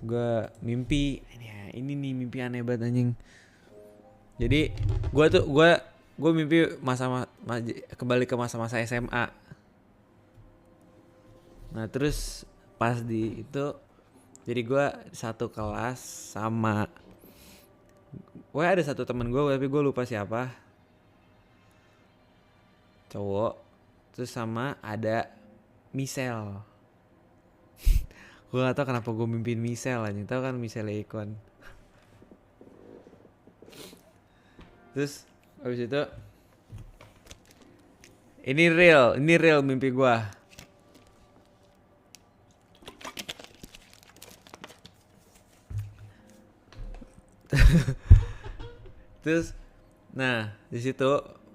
Terus gue mimpi, ini nih mimpi aneh banget anjing. Jadi gue mimpi kembali ke masa-masa SMA. Nah terus pas di itu, jadi gue satu kelas sama, gue ada satu temen gue tapi gue lupa siapa, cowok. Terus sama ada Michelle. Gue gak tau kenapa gue mimpin Michelle aja. Tau kan Michelle Icon. Terus abis itu, ini real mimpi gue. Terus, nah di situ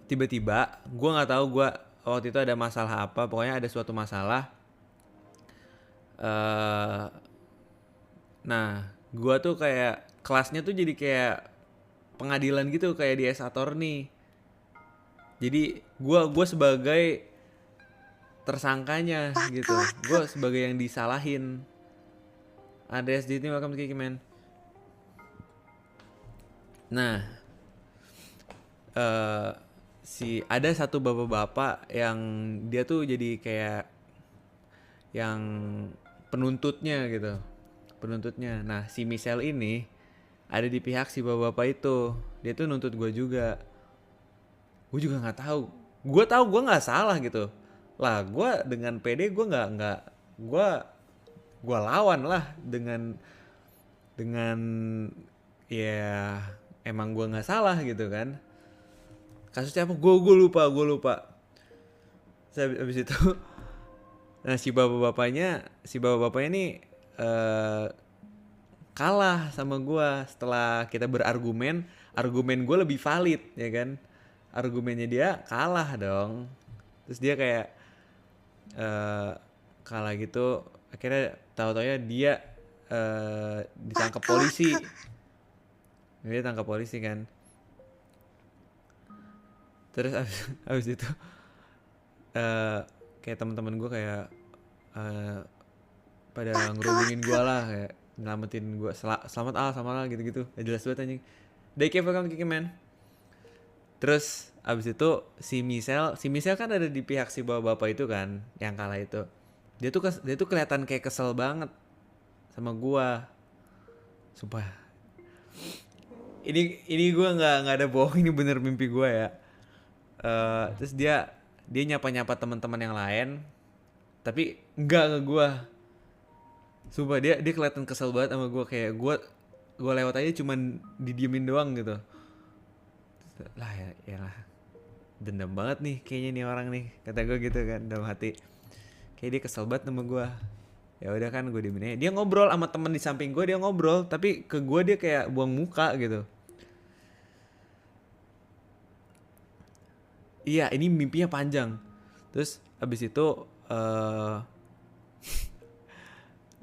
tiba-tiba gue nggak tahu gue waktu itu ada masalah apa. Pokoknya ada suatu masalah. Nah, gue tuh kayak kelasnya tuh jadi kayak pengadilan gitu, kayak di S Attorney. Jadi gue sebagai tersangkanya gitu. Gue sebagai yang disalahin. Andreas JT, welcome to Kiki Man. Nah, ada satu bapak-bapak yang dia tuh jadi kayak yang penuntutnya gitu. Penuntutnya. Nah, si Michelle ini ada di pihak si bapak-bapak itu. Dia tuh nuntut gue juga. Gue juga nggak tahu. Gue tahu gue nggak salah gitu. Lah, gue dengan PD gue nggak gue lawan lah dengan ya emang gue nggak salah gitu kan. Kasusnya apa? Gue lupa. Habis itu, nah si bapak-bapaknya ini kalah sama gue. Setelah kita berargumen, argumen gue lebih valid ya kan. Argumennya dia kalah dong. Terus dia kayak kalah gitu. Akhirnya tahu-taunya dia ditangkap polisi. Dia tangkap polisi kan. Terus abis itu kayak teman-teman gue kayak pada ngerubungin gue lah, kayak nyelamatin gue, selamat lah gitu-gitu. Jelas banget anjing. DK welcome Kiki Man. Terus abis itu si Michelle kan ada di pihak si bapak-bapak itu kan, yang kalah itu. Dia tuh kelihatan kayak kesel banget sama gue. Sumpah. Ini gue nggak ada bohong, ini bener mimpi gue ya. Terus dia nyapa teman-teman yang lain, tapi enggak ke gue. Sumpah dia kelihatan kesel banget sama gue, kayak gue lewat aja cuman didiemin doang gitu. Lah ya lah, dendam banget nih kayaknya nih orang nih, kata gue gitu kan dalam hati. Kayak dia kesel banget sama gue. Ya udah kan, gue diemin aja. Dia ngobrol sama temen di samping gue, dia ngobrol, tapi ke gue dia kayak buang muka gitu. Iya, ini mimpinya panjang. Terus abis itu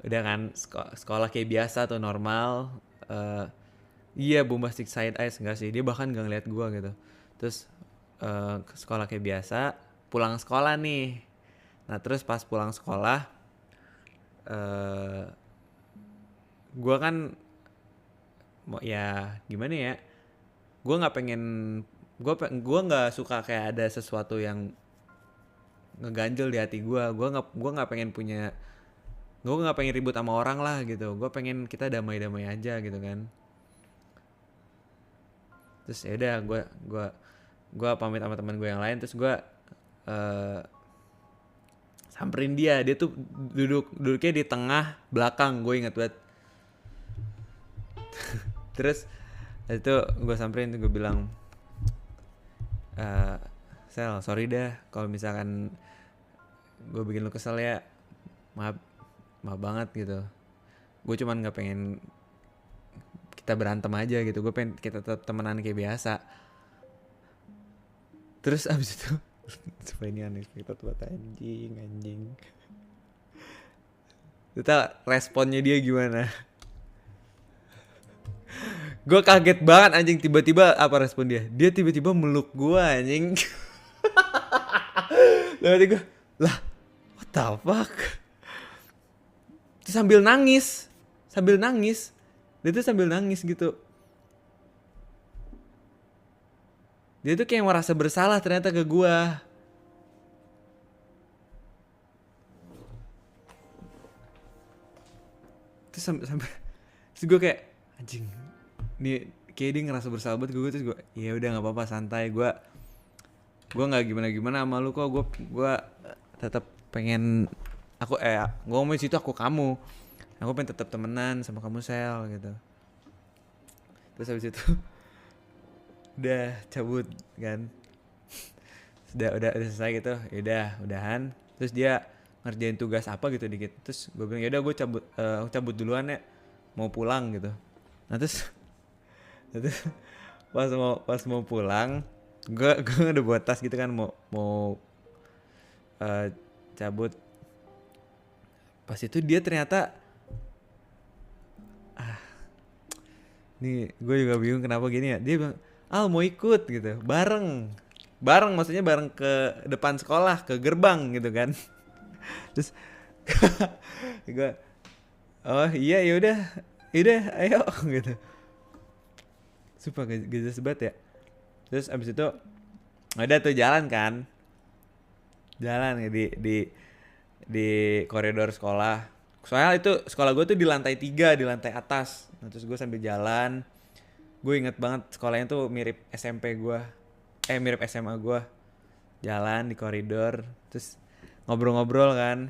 udah kan sekolah kayak biasa tuh, normal. Iya, bombastic side eyes enggak sih, dia bahkan gak ngeliat gue gitu. Terus ke sekolah kayak biasa, pulang sekolah nih. Nah terus pas pulang sekolah, gue kan ya gimana ya, gue nggak pengen, gue nggak suka kayak ada sesuatu yang ngeganjel di hati gue. Gue nggak pengen ribut sama orang lah gitu. Gue pengen kita damai-damai aja gitu kan. Terus ya udah, gue pamit sama teman gue yang lain. Terus gue samperin dia tuh duduknya di tengah belakang, gue inget banget. Terus itu gue samperin, gue bilang, Sel, sorry dah kalau misalkan gue bikin lu kesel ya, maaf banget gitu. Gue cuman nggak pengen kita berantem aja gitu, gue pengen kita tetap temenan kayak biasa. Terus abis itu supaya ini unexpected buat anjing. Kita responnya dia gimana? Gue kaget banget anjing, tiba-tiba apa respon dia? Dia tiba-tiba meluk gue anjing. Lalu gue, lah what the fuck? Terus sambil nangis sambil nangis. Dia tuh sambil nangis gitu. Dia tuh kayak merasa bersalah ternyata ke gua. Terus sampai terus gue kayak anjing. Nih kayak dia ngerasa bersalah banget gue, terus gue ya udah nggak apa-apa santai, gue nggak gimana sama lu kok, gue tetap pengen gue ngomong situ aku pengen tetap temenan sama kamu Sel gitu. Terus habis itu udah cabut kan, udah selesai gitu, ya udahan. Terus dia ngerjain tugas apa gitu dikit, terus gue bilang ya udah gue cabut duluan ya, mau pulang gitu. Nah terus pas mau pulang, gue udah buat tas gitu kan, mau cabut. Pas itu dia ternyata nih gue juga bingung kenapa gini ya, dia bilang mau ikut gitu, bareng maksudnya bareng ke depan sekolah, ke gerbang gitu kan. Terus gue oh iya yaudah ayo gitu. Sumpah gak jelas banget ya. Terus abis itu ada tuh jalan kan, jalan di koridor sekolah. Soalnya itu sekolah gue tuh di lantai 3, di lantai atas. Nah, terus gue sambil jalan, gue inget banget sekolahnya tuh mirip SMP gue, mirip SMA gue. Jalan di koridor, terus ngobrol-ngobrol kan.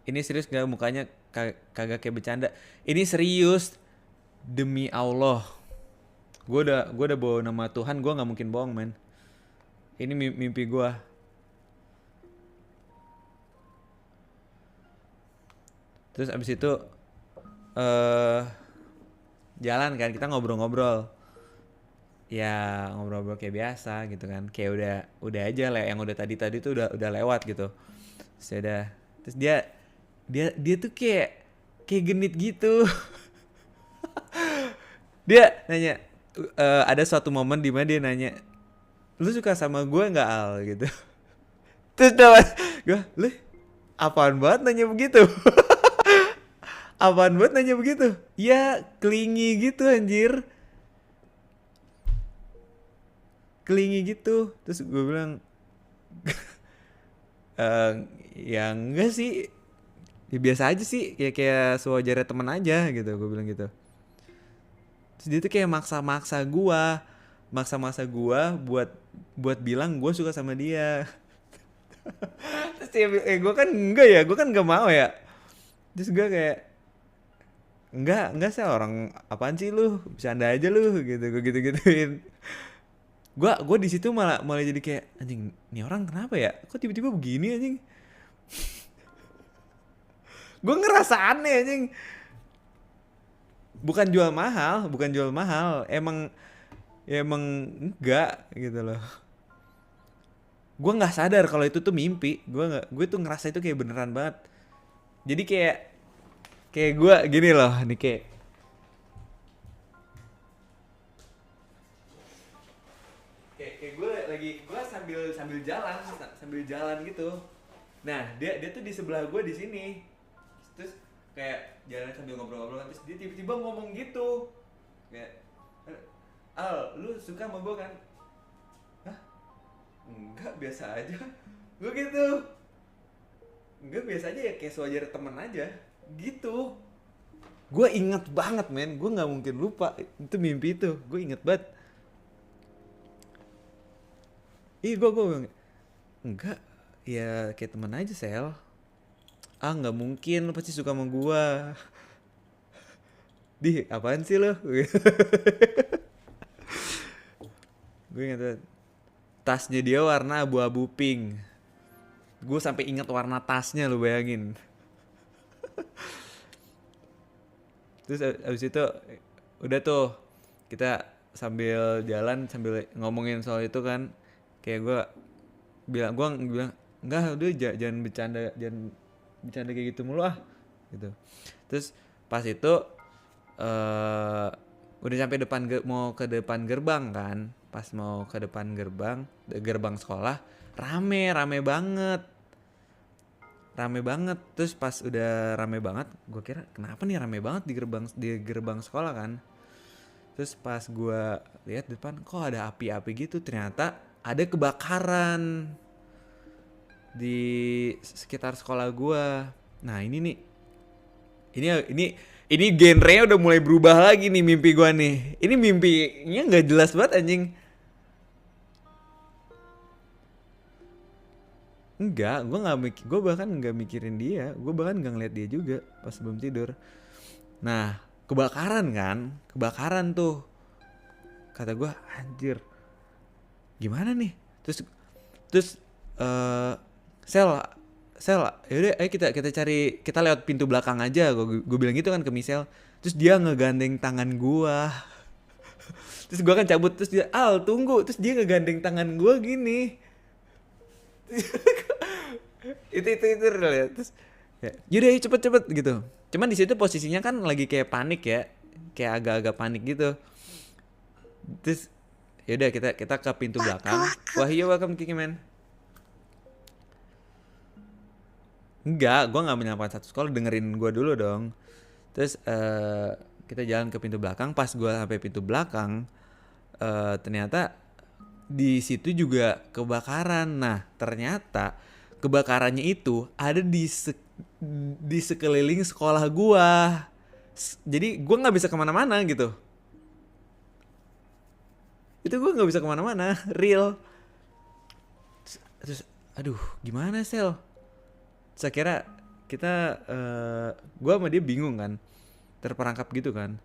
Ini serius gak mukanya, kagak kayak bercanda. Ini serius, demi Allah. Gue udah bawa nama Tuhan, gue nggak mungkin bohong men. Ini mimpi gue. Terus abis itu jalan kan, kita ngobrol-ngobrol. Ya ngobrol-ngobrol kayak biasa gitu kan. Kayak udah aja yang udah tadi tuh udah lewat gitu. Terus dia tuh kayak genit gitu. Dia nanya, ada suatu momen di mana dia nanya, lu suka sama gue nggak Al gitu. Terus gue apaan banget nanya begitu. Apaan banget nanya begitu. Ya kelingi gitu anjir, kelingi gitu. Terus gue bilang ya enggak sih, ya biasa aja sih, kayak sewajarnya teman aja gitu, gue bilang gitu. Terus dia tuh kayak maksa-maksa gua buat bilang gue suka sama dia. Terus dia gue kan enggak ya, gue kan enggak mau ya. Terus gue kayak enggak sih, orang apaan sih lu, bercanda aja lu gitu, gue gitu-gituin. Gue di situ malah jadi kayak anjing, nih orang kenapa ya, kok tiba-tiba begini anjing. Gue ngerasa aneh anjing. Bukan jual mahal, emang enggak gitu loh. Gue nggak sadar kalau itu tuh mimpi. Gue tuh ngerasa itu kayak beneran banget. Jadi kayak gue gini loh, nih kayak gue sambil jalan gitu. Nah dia tuh di sebelah gue di sini. Terus kayak jalan sambil ngobrol-ngobrol, terus dia tiba-tiba ngomong gitu kayak, Al, lu suka sama gue kan? Hah? Enggak, biasa aja. Gue gitu. Enggak, biasa aja ya, kayak sewajar temen aja gitu. Gue inget banget men, gue nggak mungkin lupa itu mimpi itu, gue inget banget. Gue bilang enggak, ya kayak temen aja Sel. Nggak mungkin, lu pasti suka sama gue. Apaan sih lo? Gue inget banget, tasnya dia warna abu-abu pink. Gue sampai inget warna tasnya, lu bayangin. Terus abis itu udah tuh kita sambil jalan sambil ngomongin soal itu kan. Kayak gue bilang enggak, udah jangan bercanda kayak gitu mulu gitu. Terus pas itu udah sampai mau ke depan gerbang kan. Pas mau ke depan gerbang sekolah, rame banget. rame banget. Terus pas udah rame banget, gue kira kenapa nih rame banget di gerbang sekolah kan. Terus pas gue lihat depan kok ada api-api gitu, ternyata ada kebakaran di sekitar sekolah gue. Nah ini nih, ini genrenya udah mulai berubah lagi nih mimpi gue nih. Ini mimpinya nggak jelas banget anjing. Enggak, gue bahkan nggak mikirin dia, gue bahkan nggak ngeliat dia juga pas sebelum tidur. Nah, kebakaran tuh, kata gue anjir, gimana nih? Terus eh sel sel yaudah ayo kita cari, kita lewat pintu belakang aja, gue bilang gitu kan ke Michelle. Terus dia ngegandeng tangan gue, terus gue kan cabut, terus dia tunggu, terus dia ngegandeng tangan gue gini. Itu real ya. Terus ya yaudah ayo cepet gitu. Cuman di situ posisinya kan lagi kayak panik ya, kayak agak-agak panik gitu. Terus yaudah kita ke pintu belakang. Wahyu, welcome Kiki man. Enggak, gue nggak menyalakan satu sekolah, dengerin gue dulu dong. Terus kita jalan ke pintu belakang. Pas gue sampai pintu belakang, ternyata di situ juga kebakaran. Nah ternyata kebakarannya itu ada di sekeliling sekolah gue. Jadi gue nggak bisa kemana-mana gitu. Itu gue nggak bisa kemana-mana, real. Terus aduh gimana sel? Saya kira kita gue sama dia bingung kan, terperangkap gitu kan.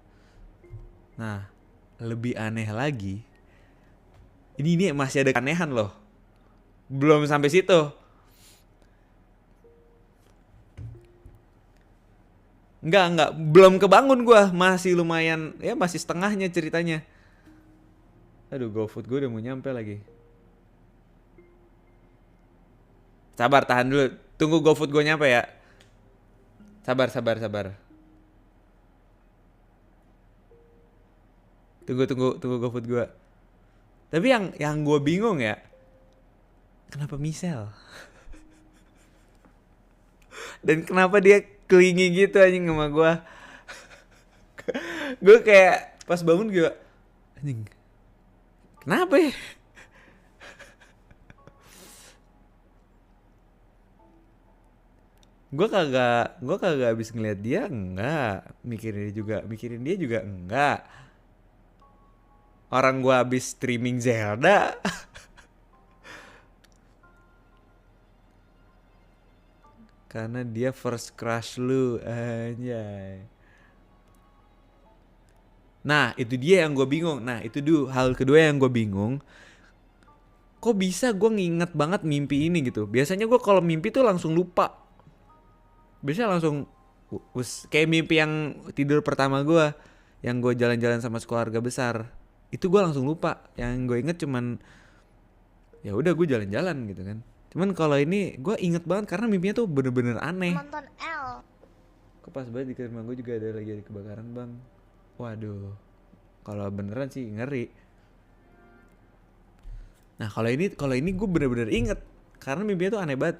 Nah lebih aneh lagi, ini masih ada keanehan loh, belum sampai situ. Enggak, belum kebangun gue, masih lumayan ya, masih setengahnya ceritanya. Aduh, GoFood gue udah mau nyampe lagi. Sabar, tahan dulu, tunggu GoFood gue nyampe ya. Sabar. Tunggu GoFood gue. Tapi yang gue bingung ya, kenapa Michelle? Dan kenapa dia clingy gitu anjing sama gue? Gue kayak pas bangun gue, anjing, kenapa ya? Gue kagak habis ngeliat dia, enggak. Mikirin dia juga enggak. Orang gue habis streaming Zelda. Karena dia first crush lu, anjay. Nah itu dia yang gue bingung. Nah itu dulu hal kedua yang gue bingung. Kok bisa gue nginget banget mimpi ini gitu? Biasanya gue kalau mimpi tuh langsung lupa. Biasanya langsung kayak mimpi yang tidur pertama gue, yang gue jalan-jalan sama keluarga besar. Itu gue langsung lupa. Yang gue inget cuman ya udah gue jalan-jalan gitu kan. Cuman kalau ini gue inget banget karena mimpinya tuh bener-bener aneh. Nonton L. Kok pas banget di rumah gue juga ada kebakaran bang. Waduh, kalau beneran sih ngeri. Nah kalau ini gue bener-bener inget karena mimpinya tuh aneh banget.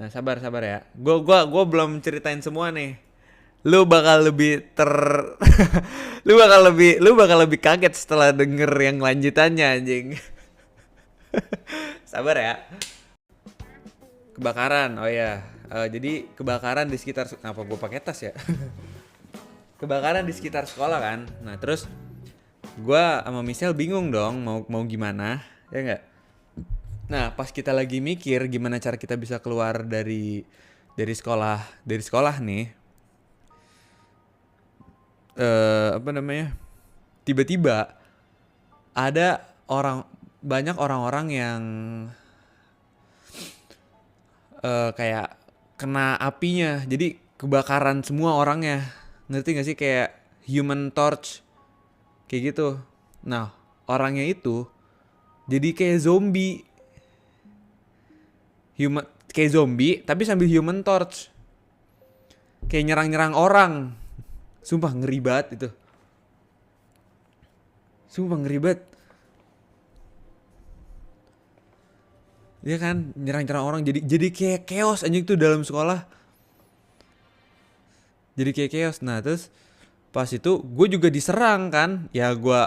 Nah sabar ya. Gue belum ceritain semua nih. Lu bakal lebih lu bakal lebih kaget setelah denger yang lanjutannya anjing. Sabar ya. Kebakaran, oh ya. Jadi kebakaran di sekitar, apa gue pakai tas ya? Kebakaran di sekitar sekolah kan. Nah terus gue sama Michelle bingung dong mau gimana, ya nggak? Nah pas kita lagi mikir gimana cara kita bisa keluar dari sekolah nih, apa namanya? Tiba-tiba ada banyak orang-orang yang kayak kena apinya, jadi kebakaran semua orangnya. Ngerti gak sih, kayak Human Torch kayak gitu. Nah orangnya itu jadi kayak zombie, kayak zombie tapi sambil Human Torch, kayak nyerang orang. Sumpah ngeri banget itu. Dia kan nyerang-nyerang orang, jadi kayak chaos anjing tuh dalam sekolah. Jadi kayak chaos. Nah terus pas itu gue juga diserang kan, ya gue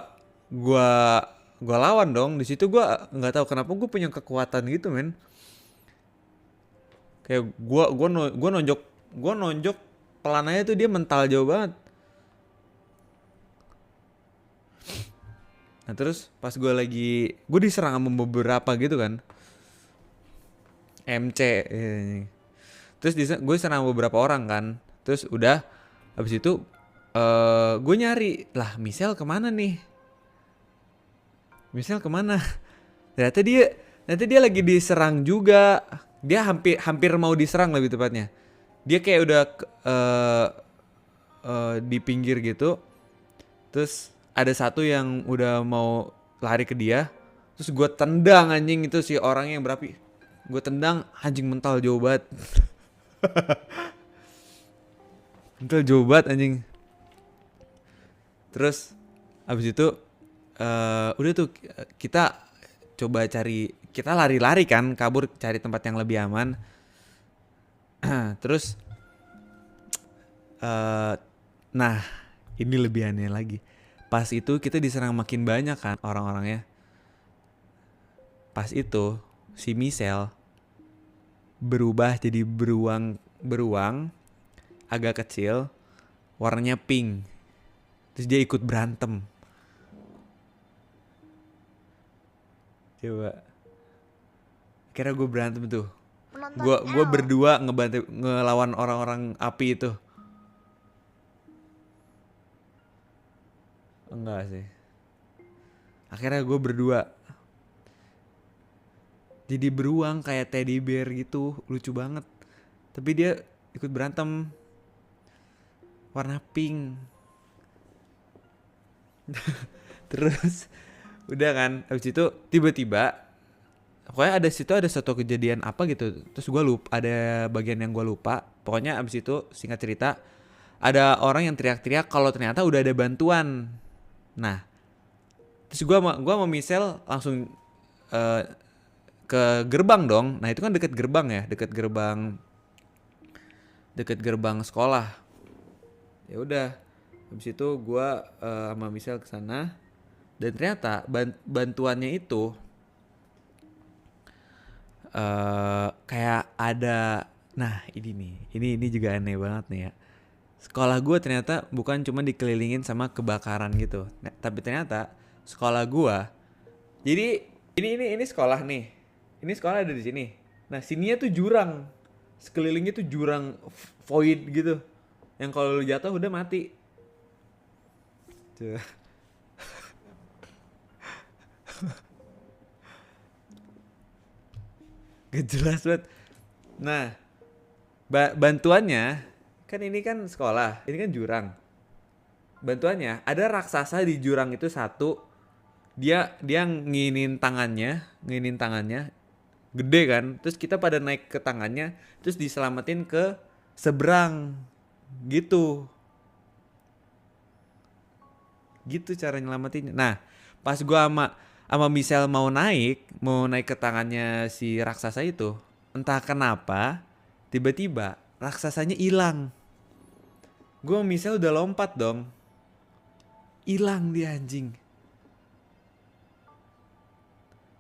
gue lawan dong. Di situ gue nggak tahu kenapa gue punya kekuatan gitu men. Kayak gue nonjok pelananya tuh dia mental jauh banget. Nah terus pas gue diserang sama beberapa gitu kan, MC. Terus gue serang beberapa orang kan. Terus udah habis itu gue nyari lah Michelle kemana nih? Michelle kemana? Ternyata dia lagi diserang juga. Dia hampir mau diserang lebih tepatnya. Dia kayak udah di pinggir gitu. Terus ada satu yang udah mau lari ke dia. Terus gue tendang anjing itu si orang yang berapi. Gue tendang anjing mental jauh banget. Mental jauh banget anjing. Terus abis itu udah tuh kita coba kita lari-lari kan, kabur cari tempat yang lebih aman. Terus nah ini lebih aneh lagi. Pas itu kita diserang makin banyak kan orang-orangnya. Pas itu si Michelle berubah jadi beruang agak kecil, warnanya pink. Terus dia ikut berantem. Coba. Kira gue berantem tuh. Gue berdua ngelawan orang-orang api itu. Enggak sih. Akhirnya gue berdua. Jadi beruang kayak teddy bear gitu, lucu banget. Tapi dia ikut berantem. Warna pink. Terus udah kan, habis itu tiba-tiba pokoknya ada satu kejadian apa gitu. Terus gue lupa, ada bagian yang gue lupa. Pokoknya abis itu singkat cerita ada orang yang teriak-teriak kalau ternyata udah ada bantuan. Nah terus gue sama Michelle langsung ke gerbang dong. Nah itu kan deket gerbang ya, deket gerbang sekolah. Ya udah, habis itu gue sama Michelle kesana dan ternyata bantuannya itu kayak ada. Nah ini juga aneh banget nih ya. Sekolah gue ternyata bukan cuma dikelilingin sama kebakaran gitu. Nah, tapi ternyata sekolah gue, jadi ini sekolah nih. Ini sekolah ada di sini. Nah sininya tuh jurang, sekelilingnya tuh jurang void gitu. Yang kalau lu jatuh udah mati. Tuh. Gak jelas banget. Nah bantuannya kan ini kan sekolah, ini kan jurang. Bantuannya ada raksasa di jurang itu satu. Dia nginin tangannya gede kan. Terus kita pada naik ke tangannya, terus diselamatin ke seberang gitu. Gitu cara nyelamatinnya. Nah pas gua sama Michelle mau naik ke tangannya si raksasa itu, entah kenapa tiba-tiba raksasanya hilang. Gue sama Michelle udah lompat dong, hilang dia anjing.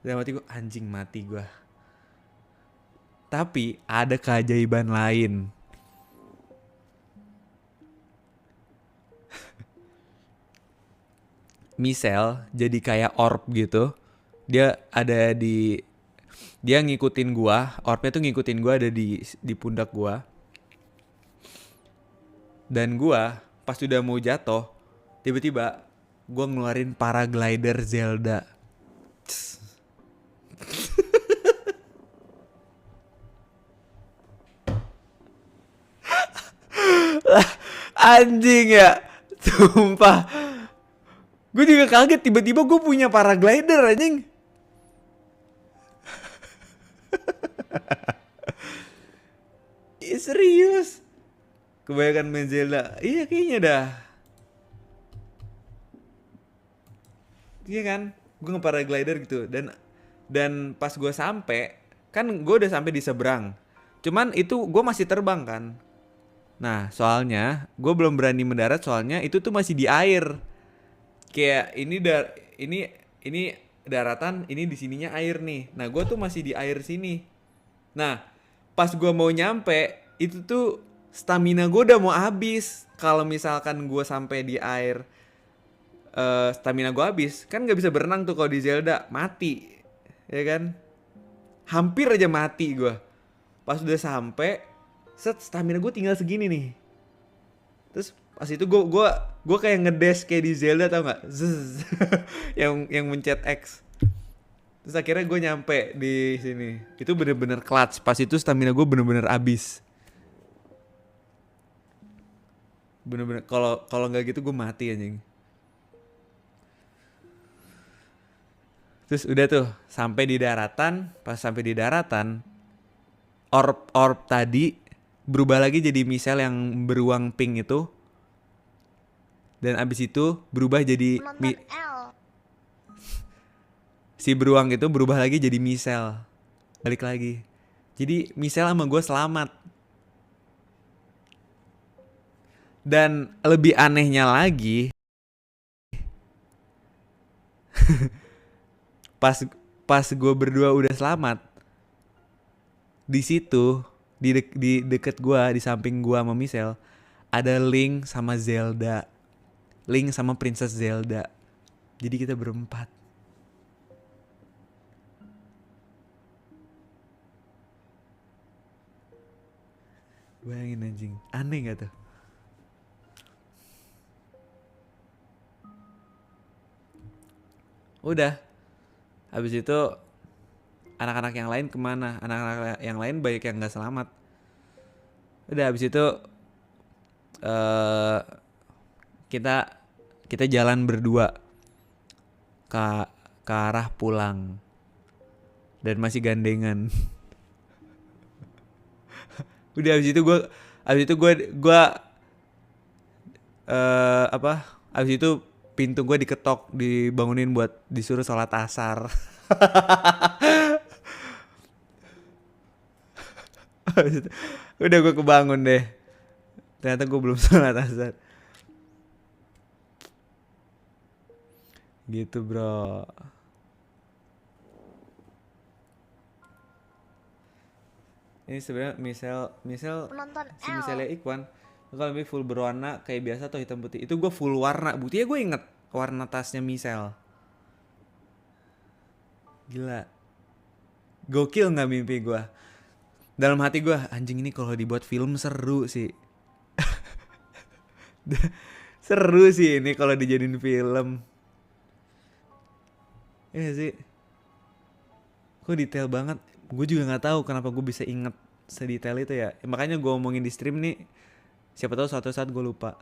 Udah mati gue, anjing mati gue. Tapi ada keajaiban lain. Michelle jadi kayak orb gitu. Dia ngikutin gua, orbnya tuh ngikutin gua, ada di pundak gua. Dan gua pas udah mau jatuh, tiba-tiba gua ngeluarin paraglider Zelda. Anjing ya, sumpah. Gue juga kaget tiba-tiba gue punya paraglider anjing. Serius. Kebanyakan main Zelda. Iya kayaknya dah. Iya kan? Gue nge-paraglider gitu dan pas gue sampai kan gue udah sampai di seberang. Cuman itu gue masih terbang kan. Nah soalnya gue belum berani mendarat soalnya itu tuh masih di air. Kayak ini daratan, ini di sininya air nih. Nah gue tuh masih di air sini. Nah pas gue mau nyampe itu tuh stamina gue udah mau habis. Kalau misalkan gue sampai di air, stamina gue habis kan nggak bisa berenang tuh kalau di Zelda, mati ya kan, hampir aja mati gue. Pas udah sampai, set stamina gue tinggal segini nih. Terus pas itu gue kayak ngedash kayak di Zelda tau nggak? Zzz. yang mencet X. Terus akhirnya gue nyampe di sini. Itu bener-bener clutch. Pas itu stamina gue bener-bener abis. Bener-bener kalau kalau nggak gitu gue mati anjing. Terus udah tuh sampai di daratan. Pas sampai di daratan, orb tadi berubah lagi jadi misal yang beruang pink itu. Dan abis itu berubah jadi si beruang itu berubah lagi jadi misel, balik lagi. Jadi misel sama gue selamat. Dan lebih anehnya lagi, pas pas gue berdua udah selamat, di situ di deket gue, di samping gue sama misel, ada Link sama Zelda. Link sama Princess Zelda. Jadi kita berempat. Bayangin anjing, aneh gak tuh? Udah, habis itu anak-anak yang lain kemana? Anak-anak yang lain banyak yang nggak selamat. Udah habis itu uh, kita kita jalan berdua ke ke arah pulang dan masih gandengan. Udah habis itu gue apa? Habis itu pintu gue diketok, dibangunin buat disuruh sholat asar. Udah gue kebangun deh. Ternyata gue belum sholat asar. Gitu bro. Ini sebenarnya misal Penonton si L. misalnya Ikhwan kalau lebih full berwarna kayak biasa atau hitam putih. Itu gue full warna. Buktinya gue inget warna tasnya misal. Gila. Gokil nggak mimpi gue? Dalam hati gue, anjing ini kalau dibuat film seru sih. Seru sih ini kalau dijadiin film. Iya sih. Kok detail banget. Gue juga nggak tahu kenapa gue bisa inget sedetail itu ya. Makanya gue omongin di stream nih. Siapa tahu suatu saat gue lupa.